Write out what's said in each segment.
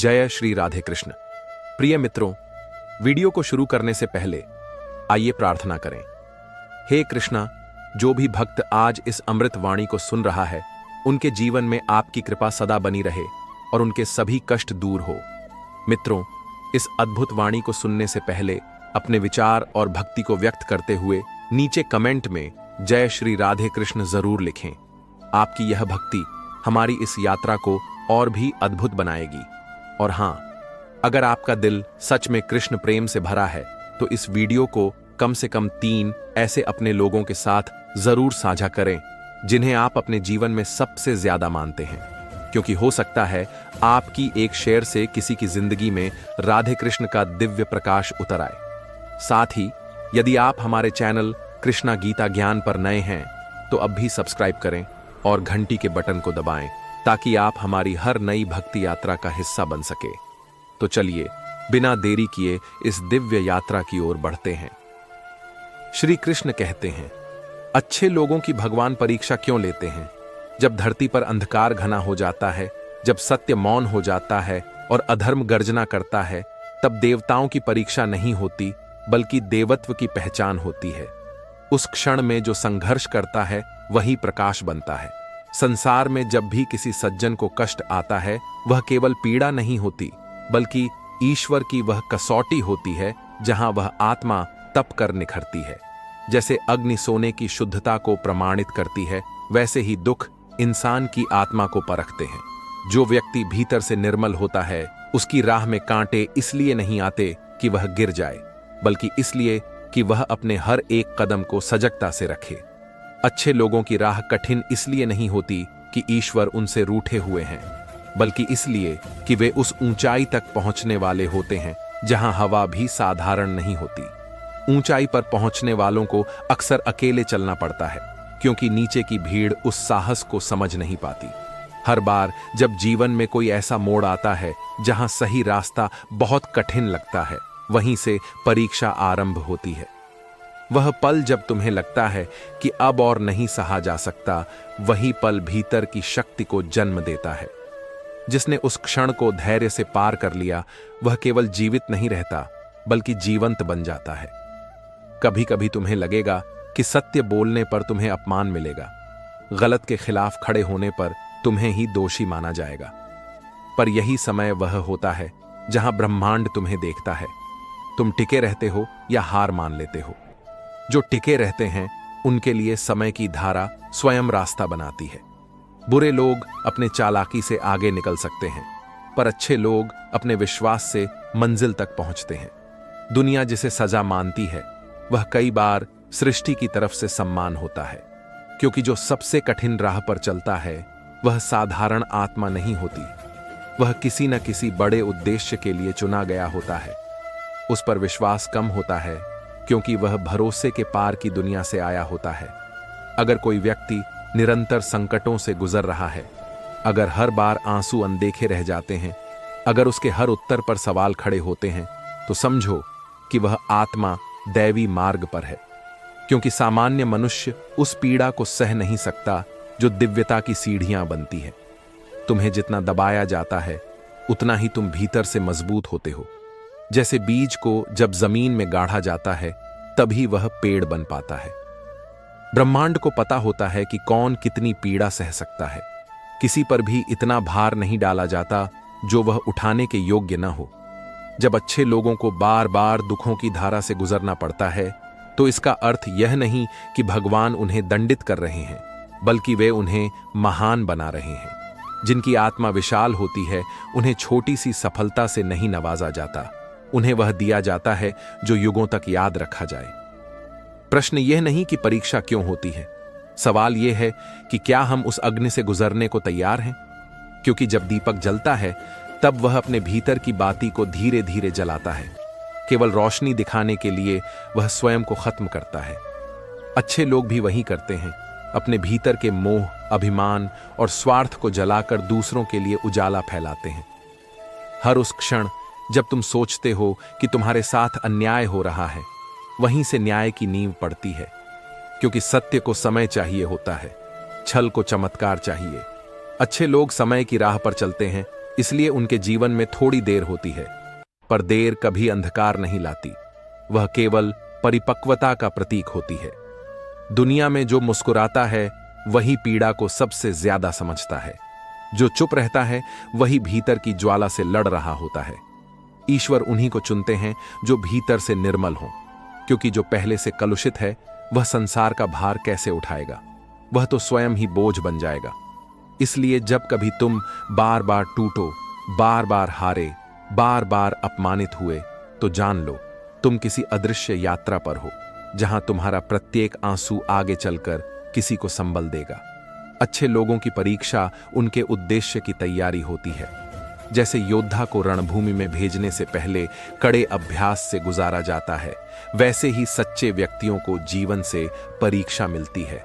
जय श्री राधे कृष्ण। प्रिय मित्रों, वीडियो को शुरू करने से पहले आइए प्रार्थना करें। हे कृष्णा, जो भी भक्त आज इस अमृत वाणी को सुन रहा है, उनके जीवन में आपकी कृपा सदा बनी रहे और उनके सभी कष्ट दूर हो। मित्रों, इस अद्भुत वाणी को सुनने से पहले अपने विचार और भक्ति को व्यक्त करते हुए नीचे कमेंट में जय श्री राधे कृष्ण जरूर लिखें। आपकी यह भक्ति हमारी इस यात्रा को और भी अद्भुत बनाएगी। और हां, अगर आपका दिल सच में कृष्ण प्रेम से भरा है तो इस वीडियो को कम से कम 3 ऐसे अपने लोगों के साथ जरूर साझा करें जिन्हें आप अपने जीवन में सबसे ज्यादा मानते हैं, क्योंकि हो सकता है आपकी एक शेयर से किसी की जिंदगी में राधे कृष्ण का दिव्य प्रकाश उतर आए। साथ ही यदि आप हमारे चैनल कृष्णा गीता ज्ञान पर नए हैं तो अब भी सब्सक्राइब करें और घंटी के बटन को दबाएं ताकि आप हमारी हर नई भक्ति यात्रा का हिस्सा बन सके। तो चलिए बिना देरी किए इस दिव्य यात्रा की ओर बढ़ते हैं। श्री कृष्ण कहते हैं, अच्छे लोगों की भगवान परीक्षा क्यों लेते हैं? जब धरती पर अंधकार घना हो जाता है, जब सत्य मौन हो जाता है और अधर्म गर्जना करता है, तब देवताओं की परीक्षा नहीं होती बल्कि देवत्व की पहचान होती है। उस क्षण में जो संघर्ष करता है वही प्रकाश बनता है। संसार में जब भी किसी सज्जन को कष्ट आता है, वह केवल पीड़ा नहीं होती बल्कि ईश्वर की वह कसौटी होती है जहां वह आत्मा तप कर निखरती है। जैसे अग्नि सोने की शुद्धता को प्रमाणित करती है, वैसे ही दुख इंसान की आत्मा को परखते हैं। जो व्यक्ति भीतर से निर्मल होता है, उसकी राह में कांटे इसलिए नहीं आते कि वह गिर जाए, बल्कि इसलिए कि वह अपने हर एक कदम को सजगता से रखे। अच्छे लोगों की राह कठिन इसलिए नहीं होती कि ईश्वर उनसे रूठे हुए हैं, बल्कि इसलिए कि वे उस ऊंचाई तक पहुंचने वाले होते हैं जहां हवा भी साधारण नहीं होती। ऊंचाई पर पहुंचने वालों को अक्सर अकेले चलना पड़ता है, क्योंकि नीचे की भीड़ उस साहस को समझ नहीं पाती। हर बार जब जीवन में कोई ऐसा मोड़ आता है जहां सही रास्ता बहुत कठिन लगता है, वहीं से परीक्षा आरंभ होती है। वह पल जब तुम्हें लगता है कि अब और नहीं सहा जा सकता, वही पल भीतर की शक्ति को जन्म देता है। जिसने उस क्षण को धैर्य से पार कर लिया, वह केवल जीवित नहीं रहता बल्कि जीवंत बन जाता है। कभी कभी तुम्हें लगेगा कि सत्य बोलने पर तुम्हें अपमान मिलेगा, गलत के खिलाफ खड़े होने पर तुम्हें ही दोषी माना जाएगा। पर यही समय वह होता है जहां ब्रह्मांड तुम्हें देखता है। तुम टिके रहते हो या हार मान लेते हो। जो टिके रहते हैं उनके लिए समय की धारा स्वयं रास्ता बनाती है। बुरे लोग अपने चालाकी से आगे निकल सकते हैं, पर अच्छे लोग अपने विश्वास से मंजिल तक पहुंचते हैं। दुनिया जिसे सजा मानती है, वह कई बार सृष्टि की तरफ से सम्मान होता है, क्योंकि जो सबसे कठिन राह पर चलता है वह साधारण आत्मा नहीं होती। वह किसी न किसी बड़े उद्देश्य के लिए चुना गया होता है। उस पर विश्वास कम होता है क्योंकि वह भरोसे के पार की दुनिया से आया होता है। अगर कोई व्यक्ति निरंतर संकटों से गुजर रहा है, अगर हर बार आंसू अनदेखे रह जाते हैं, अगर उसके हर उत्तर पर सवाल खड़े होते हैं, तो समझो कि वह आत्मा दैवी मार्ग पर है। क्योंकि सामान्य मनुष्य उस पीड़ा को सह नहीं सकता जो दिव्यता की सीढ़ियां बनती है। तुम्हें जितना दबाया जाता है, उतना ही तुम भीतर से मजबूत होते हो। जैसे बीज को जब जमीन में गाढ़ा जाता है, तभी वह पेड़ बन पाता है। ब्रह्मांड को पता होता है कि कौन कितनी पीड़ा सह सकता है। किसी पर भी इतना भार नहीं डाला जाता जो वह उठाने के योग्य न हो। जब अच्छे लोगों को बार बार दुखों की धारा से गुजरना पड़ता है, तो इसका अर्थ यह नहीं कि भगवान उन्हें दंडित कर रहे हैं, बल्कि वे उन्हें महान बना रहे हैं। जिनकी आत्मा विशाल होती है, उन्हें छोटी सी सफलता से नहीं नवाजा जाता। उन्हें वह दिया जाता है जो युगों तक याद रखा जाए। प्रश्न यह नहीं कि परीक्षा क्यों होती है, सवाल यह है कि क्या हम उस अग्नि से गुजरने को तैयार हैं? क्योंकि जब दीपक जलता है, तब वह अपने भीतर की बाती को धीरे धीरे जलाता है। केवल रोशनी दिखाने के लिए वह स्वयं को खत्म करता है। अच्छे लोग भी वही करते हैं, अपने भीतर के मोह, अभिमान और स्वार्थ को जलाकर दूसरों के लिए उजाला फैलाते हैं। हर उस क्षण जब तुम सोचते हो कि तुम्हारे साथ अन्याय हो रहा है, वहीं से न्याय की नींव पड़ती है। क्योंकि सत्य को समय चाहिए होता है, छल को चमत्कार चाहिए। अच्छे लोग समय की राह पर चलते हैं, इसलिए उनके जीवन में थोड़ी देर होती है, पर देर कभी अंधकार नहीं लाती। वह केवल परिपक्वता का प्रतीक होती है। दुनिया में जो मुस्कुराता है वही पीड़ा को सबसे ज्यादा समझता है। जो चुप रहता है वही भीतर की ज्वाला से लड़ रहा होता है। ईश्वर उन्हीं को चुनते हैं जो भीतर से निर्मल हों, क्योंकि जो पहले से कलुषित है वह संसार का भार कैसे उठाएगा? वह तो स्वयं ही बोझ बन जाएगा। इसलिए जब कभी तुम बार बार टूटो, बार बार हारे, बार बार अपमानित हुए, तो जान लो तुम किसी अदृश्य यात्रा पर हो, जहां तुम्हारा प्रत्येक आंसू आगे चलकर किसी को संबल देगा। अच्छे लोगों की परीक्षा उनके उद्देश्य की तैयारी होती है। जैसे योद्धा को रणभूमि में भेजने से पहले कड़े अभ्यास से गुजारा जाता है, वैसे ही सच्चे व्यक्तियों को जीवन से परीक्षा मिलती है,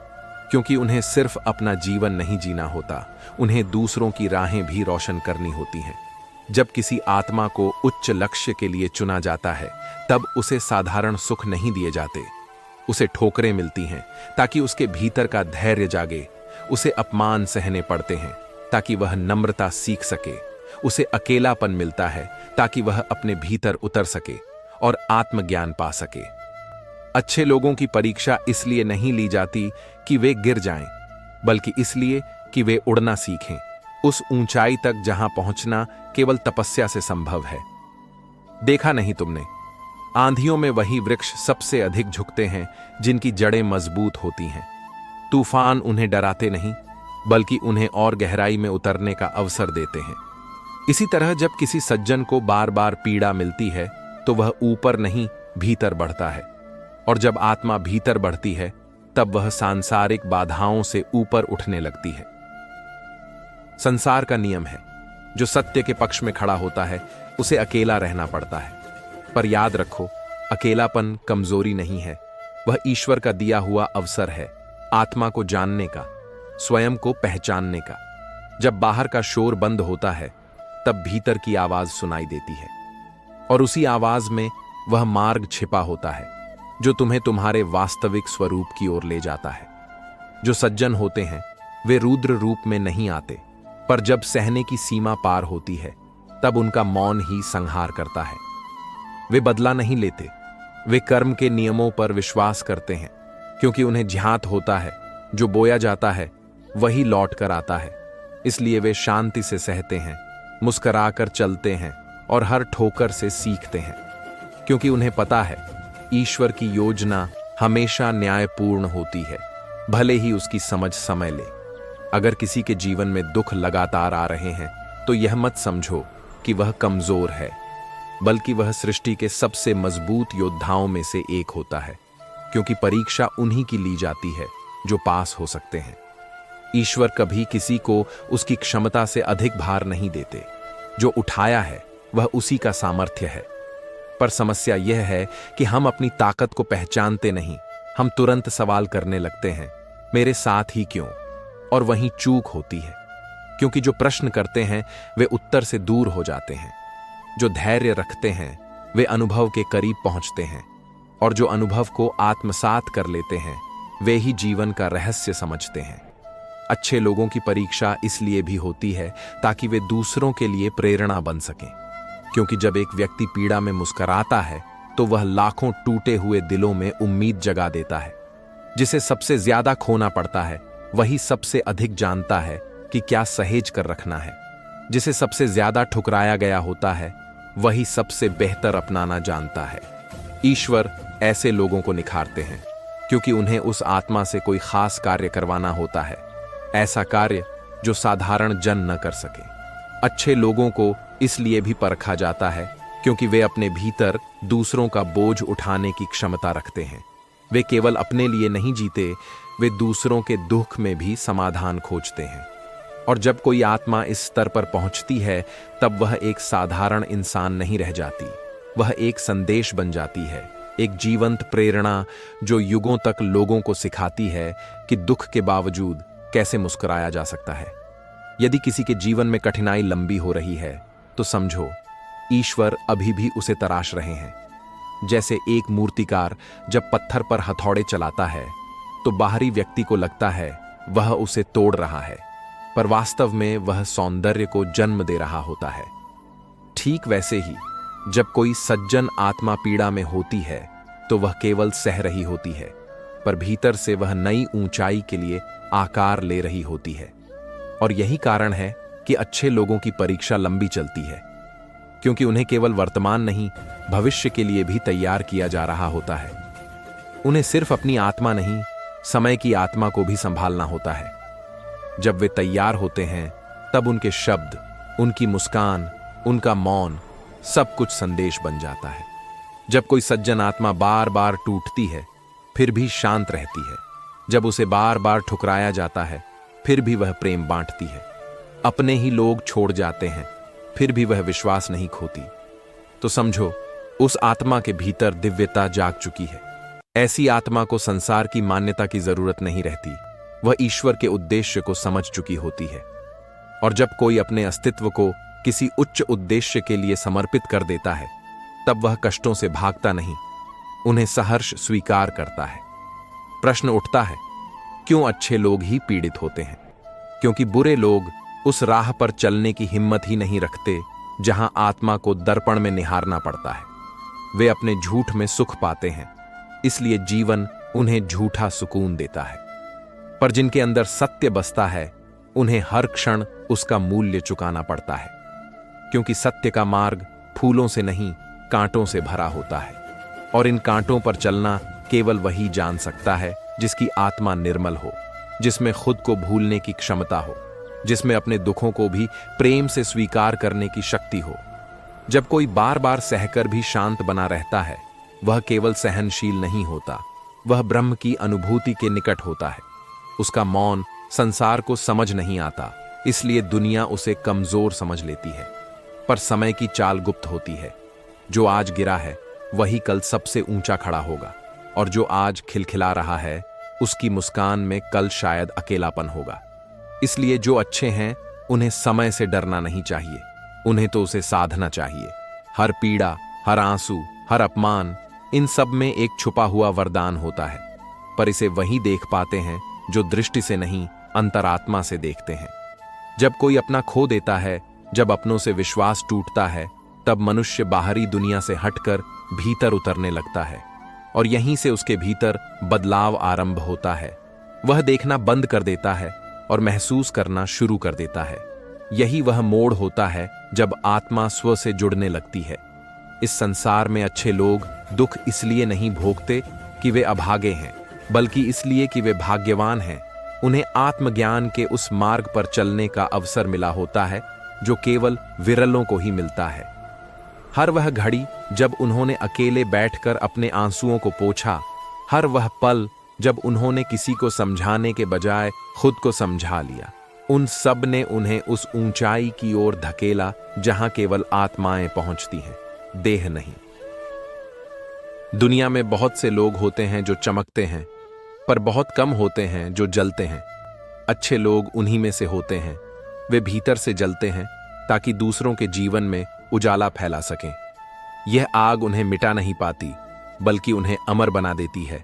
क्योंकि उन्हें सिर्फ अपना जीवन नहीं जीना होता, उन्हें दूसरों की राहें भी रोशन करनी होती हैं। जब किसी आत्मा को उच्च लक्ष्य के लिए चुना जाता है, तब उसे साधारण सुख नहीं दिए जाते। उसे ठोकरें मिलती हैं ताकि उसके भीतर का धैर्य जागे। उसे अपमान सहने पड़ते हैं ताकि वह नम्रता सीख सके। उसे अकेलापन मिलता है ताकि वह अपने भीतर उतर सके और आत्मज्ञान पा सके। अच्छे लोगों की परीक्षा इसलिए नहीं ली जाती कि वे गिर जाएं, बल्कि इसलिए कि वे उड़ना सीखें, उस ऊंचाई तक जहां पहुंचना केवल तपस्या से संभव है। देखा नहीं तुमने, आंधियों में वही वृक्ष सबसे अधिक झुकते हैं जिनकी जड़ें मजबूत होती हैं। तूफान उन्हें डराते नहीं, बल्कि उन्हें और गहराई में उतरने का अवसर देते हैं। इसी तरह जब किसी सज्जन को बार बार पीड़ा मिलती है, तो वह ऊपर नहीं भीतर बढ़ता है, और जब आत्मा भीतर बढ़ती है, तब वह सांसारिक बाधाओं से ऊपर उठने लगती है। संसार का नियम है, जो सत्य के पक्ष में खड़ा होता है उसे अकेला रहना पड़ता है। पर याद रखो, अकेलापन कमजोरी नहीं है, वह ईश्वर का दिया हुआ अवसर है, आत्मा को जानने का, स्वयं को पहचानने का। जब बाहर का शोर बंद होता है, तब भीतर की आवाज सुनाई देती है, और उसी आवाज में वह मार्ग छिपा होता है जो तुम्हें तुम्हारे वास्तविक स्वरूप की ओर ले जाता है। जो सज्जन होते हैं वे रुद्र रूप में नहीं आते, पर जब सहने की सीमा पार होती है, तब उनका मौन ही संहार करता है। वे बदला नहीं लेते, वे कर्म के नियमों पर विश्वास करते हैं, क्योंकि उन्हें ज्ञात होता है जो बोया जाता है वही लौट कर आता है। इसलिए वे शांति से सहते हैं, मुस्कुराकर चलते हैं और हर ठोकर से सीखते हैं, क्योंकि उन्हें पता है ईश्वर की योजना हमेशा न्यायपूर्ण होती है, भले ही उसकी समझ समय ले। अगर किसी के जीवन में दुख लगातार आ रहे हैं, तो यह मत समझो कि वह कमजोर है, बल्कि वह सृष्टि के सबसे मजबूत योद्धाओं में से एक होता है, क्योंकि परीक्षा उन्हीं की ली जाती है जो पास हो सकते हैं। ईश्वर कभी किसी को उसकी क्षमता से अधिक भार नहीं देते। जो उठाया है वह उसी का सामर्थ्य है। पर समस्या यह है कि हम अपनी ताकत को पहचानते नहीं। हम तुरंत सवाल करने लगते हैं, मेरे साथ ही क्यों? और वहीं चूक होती है, क्योंकि जो प्रश्न करते हैं वे उत्तर से दूर हो जाते हैं। जो धैर्य रखते हैं वे अनुभव के करीब पहुंचते हैं, और जो अनुभव को आत्मसात कर लेते हैं वे ही जीवन का रहस्य समझते हैं। अच्छे लोगों की परीक्षा इसलिए भी होती है ताकि वे दूसरों के लिए प्रेरणा बन सकें, क्योंकि जब एक व्यक्ति पीड़ा में मुस्कुराता है तो वह लाखों टूटे हुए दिलों में उम्मीद जगा देता है। जिसे सबसे ज्यादा खोना पड़ता है वही सबसे अधिक जानता है कि क्या सहेज कर रखना है। जिसे सबसे ज्यादा ठुकराया गया होता है वही सबसे बेहतर अपनाना जानता है। ईश्वर ऐसे लोगों को निखारते हैं, क्योंकि उन्हें उस आत्मा से कोई खास कार्य करवाना होता है, ऐसा कार्य जो साधारण जन न कर सके। अच्छे लोगों को इसलिए भी परखा जाता है क्योंकि वे अपने भीतर दूसरों का बोझ उठाने की क्षमता रखते हैं। वे केवल अपने लिए नहीं जीते, वे दूसरों के दुख में भी समाधान खोजते हैं। और जब कोई आत्मा इस स्तर पर पहुंचती है, तब वह एक साधारण इंसान नहीं रह जाती, वह एक संदेश बन जाती है, एक जीवंत प्रेरणा जो युगों तक लोगों को सिखाती है कि दुख के बावजूद कैसे मुस्कुराया जा सकता है। यदि किसी के जीवन में कठिनाई लंबी हो रही है, तो समझो ईश्वर अभी भी उसे तराश रहे हैं। जैसे एक मूर्तिकार जब पत्थर पर हथौड़े चलाता है, तो बाहरी व्यक्ति को लगता है वह उसे तोड़ रहा है, पर वास्तव में वह सौंदर्य को जन्म दे रहा होता है। ठीक वैसे ही जब कोई सज्जन आत्मा पीड़ा में होती है तो वह केवल सह रही होती है, पर भीतर से वह नई ऊंचाई के लिए आकार ले रही होती है। और यही कारण है कि अच्छे लोगों की परीक्षा लंबी चलती है, क्योंकि उन्हें केवल वर्तमान नहीं, भविष्य के लिए भी तैयार किया जा रहा होता है। उन्हें सिर्फ अपनी आत्मा नहीं, समय की आत्मा को भी संभालना होता है। जब वे तैयार होते हैं तब उनके शब्द, उनकी मुस्कान, उनका मौन सब कुछ संदेश बन जाता है। जब कोई सज्जन आत्मा बार बार टूटती है फिर भी शांत रहती है, जब उसे बार बार ठुकराया जाता है फिर भी वह प्रेम बांटती है, अपने ही लोग छोड़ जाते हैं फिर भी वह विश्वास नहीं खोती, तो समझो उस आत्मा के भीतर दिव्यता जाग चुकी है। ऐसी आत्मा को संसार की मान्यता की जरूरत नहीं रहती, वह ईश्वर के उद्देश्य को समझ चुकी होती है। और जब कोई अपने अस्तित्व को किसी उच्च उद्देश्य के लिए समर्पित कर देता है तब वह कष्टों से भागता नहीं, उन्हें सहर्ष स्वीकार करता है। प्रश्न उठता है, क्यों अच्छे लोग ही पीड़ित होते हैं? क्योंकि बुरे लोग उस राह पर चलने की हिम्मत ही नहीं रखते जहां आत्मा को दर्पण में निहारना पड़ता है। वे अपने झूठ में सुख पाते हैं, इसलिए जीवन उन्हें झूठा सुकून देता है। पर जिनके अंदर सत्य बसता है उन्हें हर क्षण उसका मूल्य चुकाना पड़ता है, क्योंकि सत्य का मार्ग फूलों से नहीं, कांटों से भरा होता है। और इन कांटों पर चलना केवल वही जान सकता है जिसकी आत्मा निर्मल हो, जिसमें खुद को भूलने की क्षमता हो, जिसमें अपने दुखों को भी प्रेम से स्वीकार करने की शक्ति हो। जब कोई बार बार सहकर भी शांत बना रहता है, वह केवल सहनशील नहीं होता, वह ब्रह्म की अनुभूति के निकट होता है। उसका मौन संसार को समझ नहीं आता, इसलिए दुनिया उसे कमजोर समझ लेती है। पर समय की चाल गुप्त होती है, जो आज गिरा है वही कल सबसे ऊंचा खड़ा होगा, और जो आज खिलखिला रहा है उसकी मुस्कान में कल शायद अकेलापन होगा। इसलिए जो अच्छे हैं उन्हें समय से डरना नहीं चाहिए, उन्हें तो उसे साधना चाहिए। हर पीड़ा, हर आंसू, हर अपमान, इन सब में एक छुपा हुआ वरदान होता है, पर इसे वही देख पाते हैं जो दृष्टि से नहीं, अंतरात्मा से देखते हैं। जब कोई अपना खो देता है, जब अपनों से विश्वास टूटता है, तब मनुष्य बाहरी दुनिया से हटकर भीतर उतरने लगता है, और यहीं से उसके भीतर बदलाव आरंभ होता है। वह देखना बंद कर देता है और महसूस करना शुरू कर देता है। यही वह मोड़ होता है जब आत्मा स्व से जुड़ने लगती है। इस संसार में अच्छे लोग दुख इसलिए नहीं भोगते कि वे अभागे हैं, बल्कि इसलिए कि वे भाग्यवान हैं। उन्हें आत्मज्ञान के उस मार्ग पर चलने का अवसर मिला होता है जो केवल विरलों को ही मिलता है। हर वह घड़ी जब उन्होंने अकेले बैठकर अपने आंसुओं को पोंछा, हर वह पल जब उन्होंने किसी को समझाने के बजाय खुद को समझा लिया, उन सब ने उन्हें उस ऊंचाई की ओर धकेला जहां केवल आत्माएं पहुंचती हैं, देह नहीं। दुनिया में बहुत से लोग होते हैं जो चमकते हैं, पर बहुत कम होते हैं जो जलते हैं। अच्छे लोग उन्हीं में से होते हैं, वे भीतर से जलते हैं ताकि दूसरों के जीवन में उजाला फैला सकें। यह आग उन्हें मिटा नहीं पाती, बल्कि उन्हें अमर बना देती है।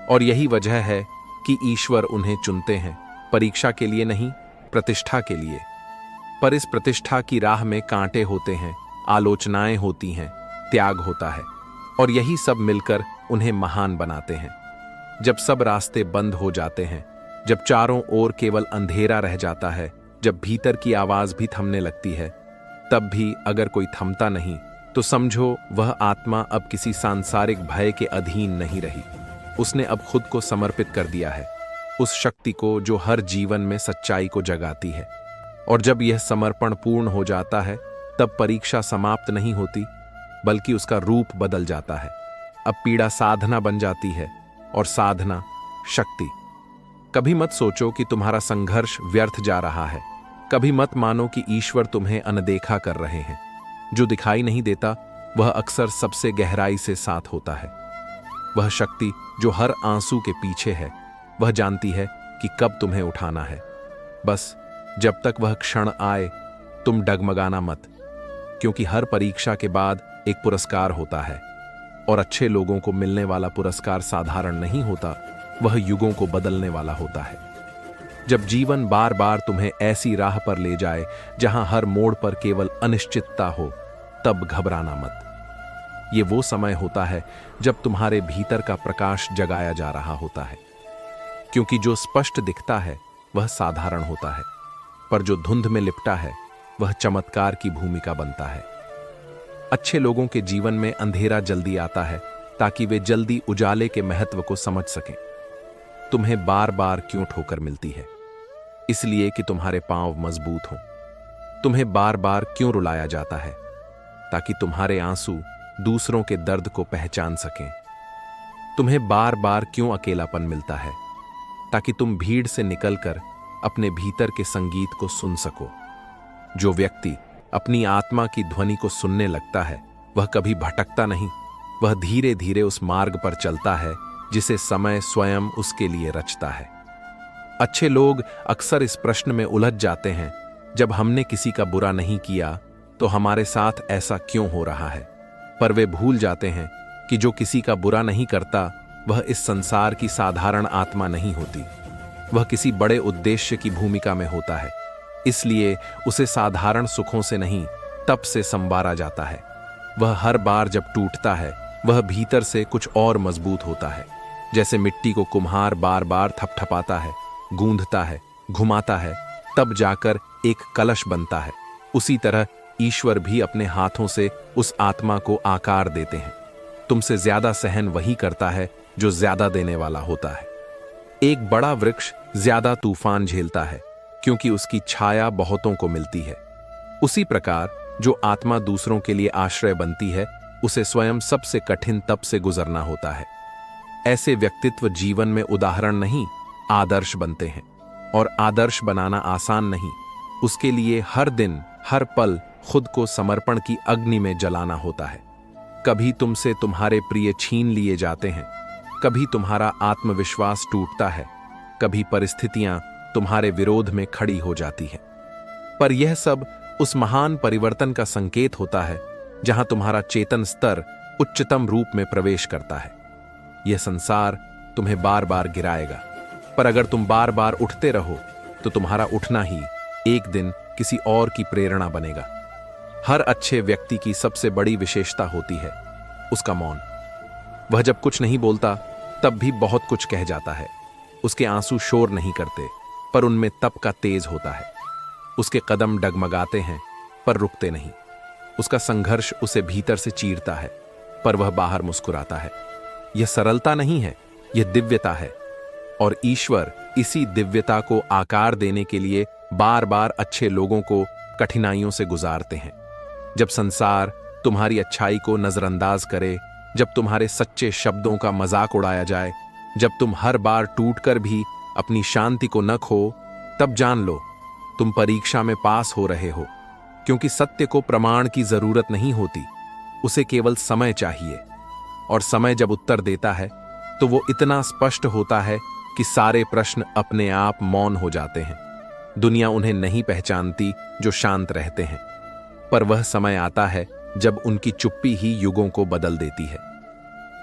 और यही वजह है कि ईश्वर उन्हें चुनते हैं, परीक्षा के लिए नहीं, प्रतिष्ठा के लिए। पर इस प्रतिष्ठा की राह में कांटे होते हैं, आलोचनाएं होती हैं, त्याग होता है, और यही सब मिलकर उन्हें महान बनाते हैं। जब सब रास्ते बंद हो जाते हैं, जब चारों ओर केवल अंधेरा रह जाता है, जब भीतर की आवाज भी थमने लगती है, तब भी अगर कोई थमता नहीं तो समझो वह आत्मा अब किसी सांसारिक भय के अधीन नहीं रही। उसने अब खुद को समर्पित कर दिया है उस शक्ति को जो हर जीवन में सच्चाई को जगाती है। और जब यह समर्पण पूर्ण हो जाता है, तब परीक्षा समाप्त नहीं होती, बल्कि उसका रूप बदल जाता है। अब पीड़ा साधना बन जाती है और साधना शक्ति। कभी मत सोचो कि तुम्हारा संघर्ष व्यर्थ जा रहा है, कभी मत मानो कि ईश्वर तुम्हें अनदेखा कर रहे हैं। जो दिखाई नहीं देता वह अक्सर सबसे गहराई से साथ होता है। वह शक्ति जो हर आंसू के पीछे है, वह जानती है कि कब तुम्हें उठाना है। बस जब तक वह क्षण आए तुम डगमगाना मत, क्योंकि हर परीक्षा के बाद एक पुरस्कार होता है, और अच्छे लोगों को मिलने वाला पुरस्कार साधारण नहीं होता, वह युगों को बदलने वाला होता है। जब जीवन बार बार तुम्हें ऐसी राह पर ले जाए जहां हर मोड़ पर केवल अनिश्चितता हो, तब घबराना मत। ये वो समय होता है जब तुम्हारे भीतर का प्रकाश जगाया जा रहा होता है, क्योंकि जो स्पष्ट दिखता है वह साधारण होता है, पर जो धुंध में लिपटा है वह चमत्कार की भूमिका बनता है। अच्छे लोगों के जीवन में अंधेरा जल्दी आता है ताकि वे जल्दी उजाले के महत्व को समझ सकें। तुम्हें बार बार क्यों ठोकर मिलती है? इसलिए कि तुम्हारे पांव मजबूत हों। तुम्हें बार बार क्यों रुलाया जाता है? ताकि तुम्हारे आंसू दूसरों के दर्द को पहचान सकें। तुम्हें बार बार क्यों अकेलापन मिलता है? ताकि तुम भीड़ से निकलकर अपने भीतर के संगीत को सुन सको। जो व्यक्ति अपनी आत्मा की ध्वनि को सुनने लगता है वह कभी भटकता नहीं, वह धीरे धीरे उस मार्ग पर चलता है जिसे समय स्वयं उसके लिए रचता है। अच्छे लोग अक्सर इस प्रश्न में उलझ जाते हैं, जब हमने किसी का बुरा नहीं किया तो हमारे साथ ऐसा क्यों हो रहा है? पर वे भूल जाते हैं कि जो किसी का बुरा नहीं करता वह इस संसार की साधारण आत्मा नहीं होती, वह किसी बड़े उद्देश्य की भूमिका में होता है। इसलिए उसे साधारण सुखों से नहीं, तप से संवारा जाता है। वह हर बार जब टूटता है वह भीतर से कुछ और मजबूत होता है। जैसे मिट्टी को कुम्हार बार बार थपथपाता है, गूंधता है, घुमाता है, तब जाकर एक कलश बनता है। उसी तरह ईश्वर भी अपने हाथों से उस आत्मा को आकार देते हैं। तुमसे ज्यादा सहन वही करता है जो ज्यादा देने वाला होता है। एक बड़ा वृक्ष ज्यादा तूफान झेलता है क्योंकि उसकी छाया बहुतों को मिलती है। उसी प्रकार जो आत्मा दूसरों के लिए आश्रय बनती है उसे स्वयं सबसे कठिन तप से गुजरना होता है। ऐसे व्यक्तित्व जीवन में उदाहरण नहीं, आदर्श बनते हैं। और आदर्श बनाना आसान नहीं, उसके लिए हर दिन हर पल खुद को समर्पण की अग्नि में जलाना होता है। कभी तुमसे तुम्हारे प्रिय छीन लिए जाते हैं, कभी तुम्हारा आत्मविश्वास टूटता है, कभी परिस्थितियां तुम्हारे विरोध में खड़ी हो जाती हैं। पर यह सब उस महान परिवर्तन का संकेत होता है जहां तुम्हारा चेतन स्तर उच्चतम रूप में प्रवेश करता है। यह संसार तुम्हें बार बार गिराएगा, पर अगर तुम बार बार उठते रहो तो तुम्हारा उठना ही एक दिन किसी और की प्रेरणा बनेगा। हर अच्छे व्यक्ति की सबसे बड़ी विशेषता होती है उसका मौन। वह जब कुछ नहीं बोलता तब भी बहुत कुछ कह जाता है। उसके आंसू शोर नहीं करते, पर उनमें तप का तेज होता है। उसके कदम डगमगाते हैं पर रुकते नहीं। उसका संघर्ष उसे भीतर से चीरता है, पर वह बाहर मुस्कुराता है। यह सरलता नहीं है, यह दिव्यता है। और ईश्वर इसी दिव्यता को आकार देने के लिए बार बार अच्छे लोगों को कठिनाइयों से गुजारते हैं। जब संसार तुम्हारी अच्छाई को नजरअंदाज करे, जब तुम्हारे सच्चे शब्दों का मजाक उड़ाया जाए, जब तुम हर बार टूटकर भी अपनी शांति को न खो, तब जान लो तुम परीक्षा में पास हो रहे हो। क्योंकि सत्य को प्रमाण की जरूरत नहीं होती, उसे केवल समय चाहिए। और समय जब उत्तर देता है तो वो इतना स्पष्ट होता है कि सारे प्रश्न अपने आप मौन हो जाते हैं। दुनिया उन्हें नहीं पहचानती जो शांत रहते हैं, पर वह समय आता है जब उनकी चुप्पी ही युगों को बदल देती है।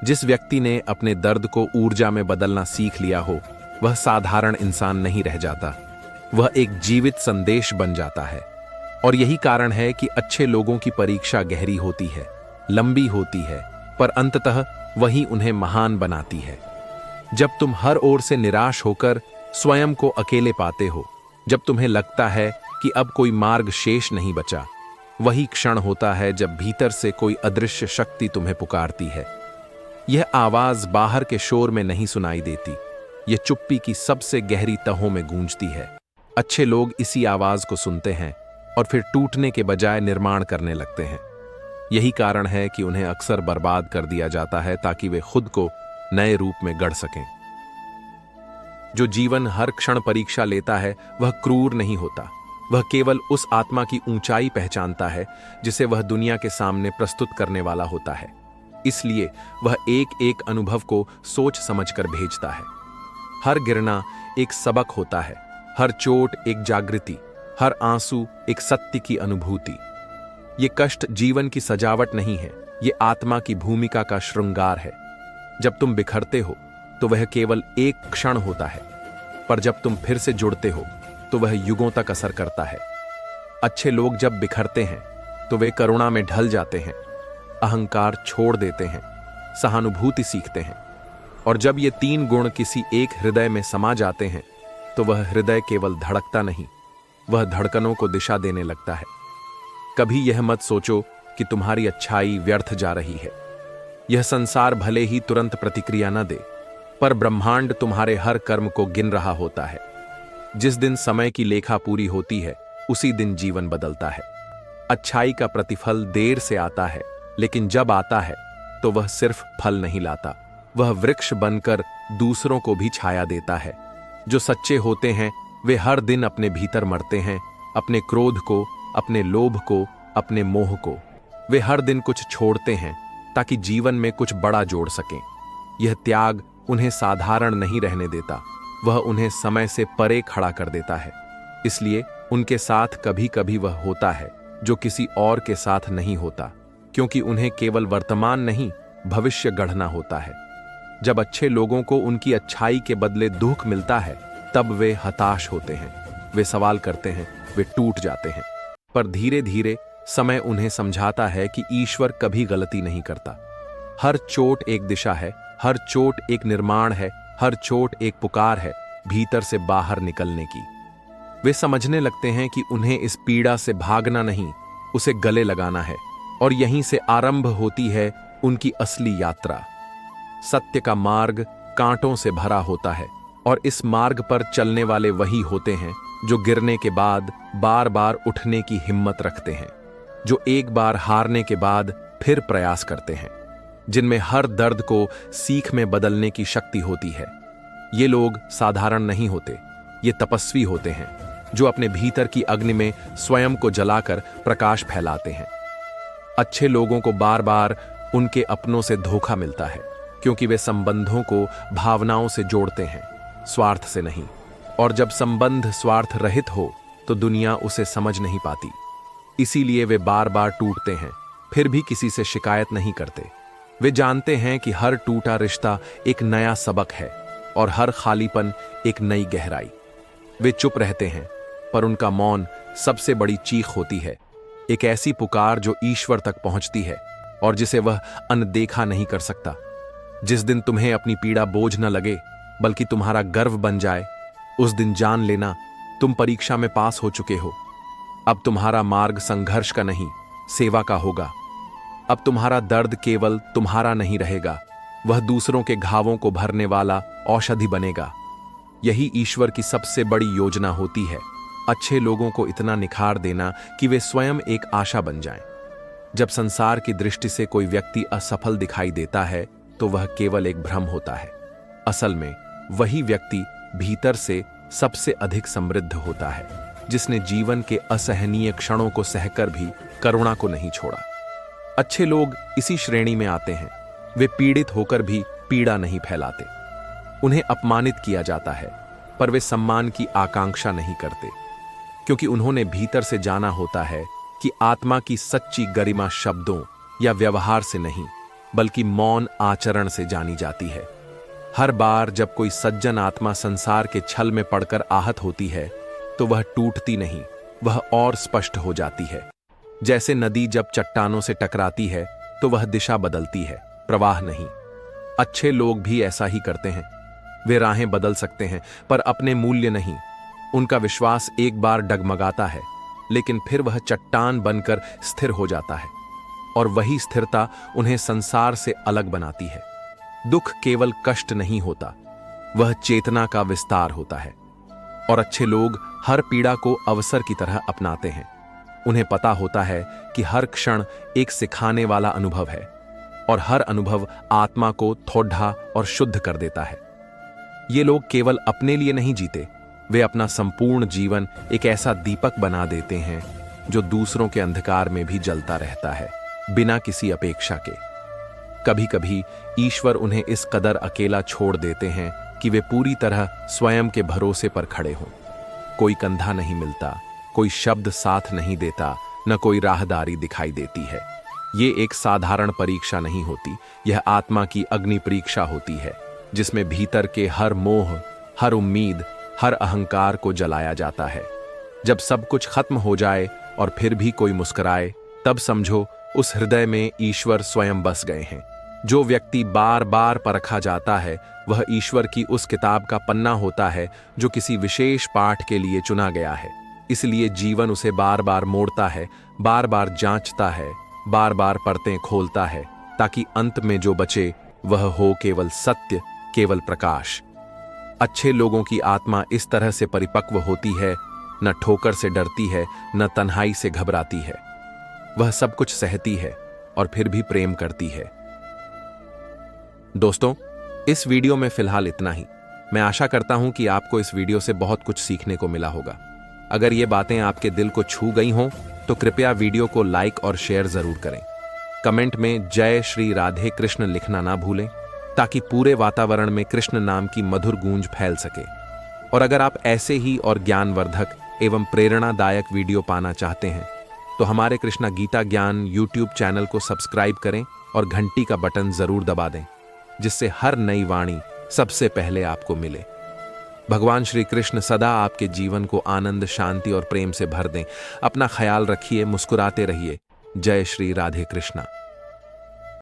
जिस व्यक्ति ने अपने दर्द को ऊर्जा में बदलना सीख लिया हो, वह साधारण इंसान नहीं रह जाता, वह एक जीवित संदेश बन जाता है। और यही कारण है कि अच्छे लोगों की परीक्षा गहरी होती है, लंबी होती है, पर अंततः वही उन्हें महान बनाती है। जब तुम हर ओर से निराश होकर स्वयं को अकेले पाते हो, जब तुम्हें लगता है कि अब कोई मार्ग शेष नहीं बचा, वही क्षण होता है जब भीतर से कोई अदृश्य शक्ति तुम्हें पुकारती है। यह आवाज बाहर के शोर में नहीं सुनाई देती, यह चुप्पी की सबसे गहरी तहों में गूंजती है। अच्छे लोग इसी आवाज को सुनते हैं और फिर टूटने के बजाय निर्माण करने लगते हैं। यही कारण है कि उन्हें अक्सर बर्बाद कर दिया जाता है ताकि वे खुद को नए रूप में गढ़ सकें। जो जीवन हर क्षण परीक्षा लेता है वह क्रूर नहीं होता, वह केवल उस आत्मा की ऊंचाई पहचानता है जिसे वह दुनिया के सामने प्रस्तुत करने वाला होता है। इसलिए वह एक एक अनुभव को सोच समझकर भेजता है। हर गिरना एक सबक होता है, हर चोट एक जागृति, हर आंसू एक सत्य की अनुभूति। ये कष्ट जीवन की सजावट नहीं है, ये आत्मा की भूमिका का श्रृंगार है। जब तुम बिखरते हो तो वह केवल एक क्षण होता है, पर जब तुम फिर से जुड़ते हो तो वह युगों तक असर करता है। अच्छे लोग जब बिखरते हैं तो वे करुणा में ढल जाते हैं, अहंकार छोड़ देते हैं, सहानुभूति सीखते हैं। और जब ये तीन गुण किसी एक हृदय में समा जाते हैं तो वह हृदय केवल धड़कता नहीं, वह धड़कनों को दिशा देने लगता है। कभी यह मत सोचो कि तुम्हारी अच्छाई व्यर्थ जा रही है। यह संसार भले ही तुरंत प्रतिक्रिया न दे, पर ब्रह्मांड तुम्हारे हर कर्म को गिन रहा होता है। जिस दिन समय की लेखा पूरी होती है उसी दिन जीवन बदलता है। अच्छाई का प्रतिफल देर से आता है, लेकिन जब आता है तो वह सिर्फ फल नहीं लाता, वह वृक्ष बनकर दूसरों को भी छाया देता है। जो सच्चे होते हैं वे हर दिन अपने भीतर मरते हैं, अपने क्रोध को, अपने लोभ को, अपने मोह को। वे हर दिन कुछ छोड़ते हैं ताकि जीवन में कुछ बड़ा जोड़ सकें। यह त्याग उन्हें साधारण नहीं रहने देता, वह उन्हें समय से परे खड़ा कर देता है। इसलिए उनके साथ कभी कभी वह होता है जो किसी और के साथ नहीं होता, क्योंकि उन्हें केवल वर्तमान नहीं भविष्य गढ़ना होता है। जब अच्छे लोगों को उनकी अच्छाई के बदले दुख मिलता है तब वे हताश होते हैं, वे सवाल करते हैं, वे टूट जाते हैं। पर धीरे धीरे समय उन्हें समझाता है कि ईश्वर कभी गलती नहीं करता। हर चोट एक दिशा है, हर चोट एक निर्माण है, हर चोट एक पुकार है भीतर से बाहर निकलने की। वे समझने लगते हैं कि उन्हें इस पीड़ा से भागना नहीं, उसे गले लगाना है। और यहीं से आरंभ होती है उनकी असली यात्रा। सत्य का मार्ग कांटों से भरा होता है और इस मार्ग पर चलने वाले वही होते हैं जो गिरने के बाद बार बार उठने की हिम्मत रखते हैं, जो एक बार हारने के बाद फिर प्रयास करते हैं, जिनमें हर दर्द को सीख में बदलने की शक्ति होती है। ये लोग साधारण नहीं होते, ये तपस्वी होते हैं जो अपने भीतर की अग्नि में स्वयं को जलाकर प्रकाश फैलाते हैं। अच्छे लोगों को बार बार उनके अपनों से धोखा मिलता है, क्योंकि वे संबंधों को भावनाओं से जोड़ते हैं, स्वार्थ से नहीं। और जब संबंध स्वार्थ रहित हो तो दुनिया उसे समझ नहीं पाती। इसीलिए वे बार बार टूटते हैं, फिर भी किसी से शिकायत नहीं करते। वे जानते हैं कि हर टूटा रिश्ता एक नया सबक है और हर खालीपन एक नई गहराई। वे चुप रहते हैं, पर उनका मौन सबसे बड़ी चीख होती है, एक ऐसी पुकार जो ईश्वर तक पहुंचती है और जिसे वह अनदेखा नहीं कर सकता। जिस दिन तुम्हें अपनी पीड़ा बोझ न लगे बल्कि तुम्हारा गर्व बन जाए, उस दिन जान लेना तुम परीक्षा में पास हो चुके हो। अब तुम्हारा मार्ग संघर्ष का नहीं, सेवा का होगा। अब तुम्हारा दर्द केवल तुम्हारा नहीं रहेगा, वह दूसरों के घावों को भरने वाला औषधि बनेगा। यही ईश्वर की सबसे बड़ी योजना होती है, अच्छे लोगों को इतना निखार देना कि वे स्वयं एक आशा बन जाएं। जब संसार की दृष्टि से कोई व्यक्ति असफल दिखाई देता है तो वह केवल एक भ्रम होता है। असल में वही व्यक्ति भीतर से सबसे अधिक समृद्ध होता है, जिसने जीवन के असहनीय क्षणों को सहकर भी करुणा को नहीं छोड़ा। अच्छे लोग इसी श्रेणी में आते हैं। वे पीड़ित होकर भी पीड़ा नहीं फैलाते। उन्हें अपमानित किया जाता है, पर वे सम्मान की आकांक्षा नहीं करते, क्योंकि उन्होंने भीतर से जाना होता है कि आत्मा की सच्ची गरिमा शब्दों या व्यवहार से नहीं, बल्कि मौन आचरण से जानी जाती है। हर बार जब कोई सज्जन आत्मा संसार के छल में पड़कर आहत होती है तो वह टूटती नहीं, वह और स्पष्ट हो जाती है। जैसे नदी जब चट्टानों से टकराती है तो वह दिशा बदलती है, प्रवाह नहीं। अच्छे लोग भी ऐसा ही करते हैं। वे राहें बदल सकते हैं पर अपने मूल्य नहीं। उनका विश्वास एक बार डगमगाता है, लेकिन फिर वह चट्टान बनकर स्थिर हो जाता है और वही स्थिरता उन्हें संसार से अलग बनाती है। दुख केवल कष्ट नहीं होता, वह चेतना का विस्तार होता है। और अच्छे लोग हर पीड़ा को अवसर की तरह अपनाते हैं। उन्हें पता होता है कि हर क्षण एक सिखाने वाला अनुभव है और हर अनुभव आत्मा को थोड़ा और शुद्ध कर देता है। ये लोग केवल अपने लिए नहीं जीते, वे अपना संपूर्ण जीवन एक ऐसा दीपक बना देते हैं जो दूसरों के अंधकार में भी जलता रहता है, बिना किसी अपेक्षा के। कभी कभी ईश्वर उन्हें इस कदर अकेला छोड़ देते हैं कि वे पूरी तरह स्वयं के भरोसे पर खड़े हों। कोई कंधा नहीं मिलता, कोई शब्द साथ नहीं देता, न कोई राहदारी दिखाई देती है। ये एक साधारण परीक्षा नहीं होती, यह आत्मा की अग्नि परीक्षा होती है, जिसमें भीतर के हर मोह, हर उम्मीद, हर अहंकार को जलाया जाता है। जब सब कुछ खत्म हो जाए और फिर भी कोई मुस्कुराए, तब समझो उस हृदय में ईश्वर स्वयं बस गए हैं। जो व्यक्ति बार बार परखा जाता है, वह ईश्वर की उस किताब का पन्ना होता है जो किसी विशेष पाठ के लिए चुना गया है। इसलिए जीवन उसे बार बार मोड़ता है, बार बार जांचता है, बार बार परतें खोलता है, ताकि अंत में जो बचे वह हो केवल सत्य, केवल प्रकाश। अच्छे लोगों की आत्मा इस तरह से परिपक्व होती है, न ठोकर से डरती है, न तन्हाई से घबराती है। वह सब कुछ सहती है और फिर भी प्रेम करती है। दोस्तों, इस वीडियो में फिलहाल इतना ही। मैं आशा करता हूं कि आपको इस वीडियो से बहुत कुछ सीखने को मिला होगा। अगर ये बातें आपके दिल को छू गई हों तो कृपया वीडियो को लाइक और शेयर जरूर करें। कमेंट में जय श्री राधे कृष्ण लिखना ना भूलें, ताकि पूरे वातावरण में कृष्ण नाम की मधुर गूंज फैल सके। और अगर आप ऐसे ही और ज्ञानवर्धक एवं प्रेरणादायक वीडियो पाना चाहते हैं तो हमारे कृष्णा गीता ज्ञान यूट्यूब चैनल को सब्सक्राइब करें और घंटी का बटन जरूर दबा दें, जिससे हर नई वाणी सबसे पहले आपको मिले। भगवान श्री कृष्ण सदा आपके जीवन को आनंद, शांति और प्रेम से भर दें। अपना ख्याल रखिए, मुस्कुराते रहिए। जय श्री राधे कृष्णा।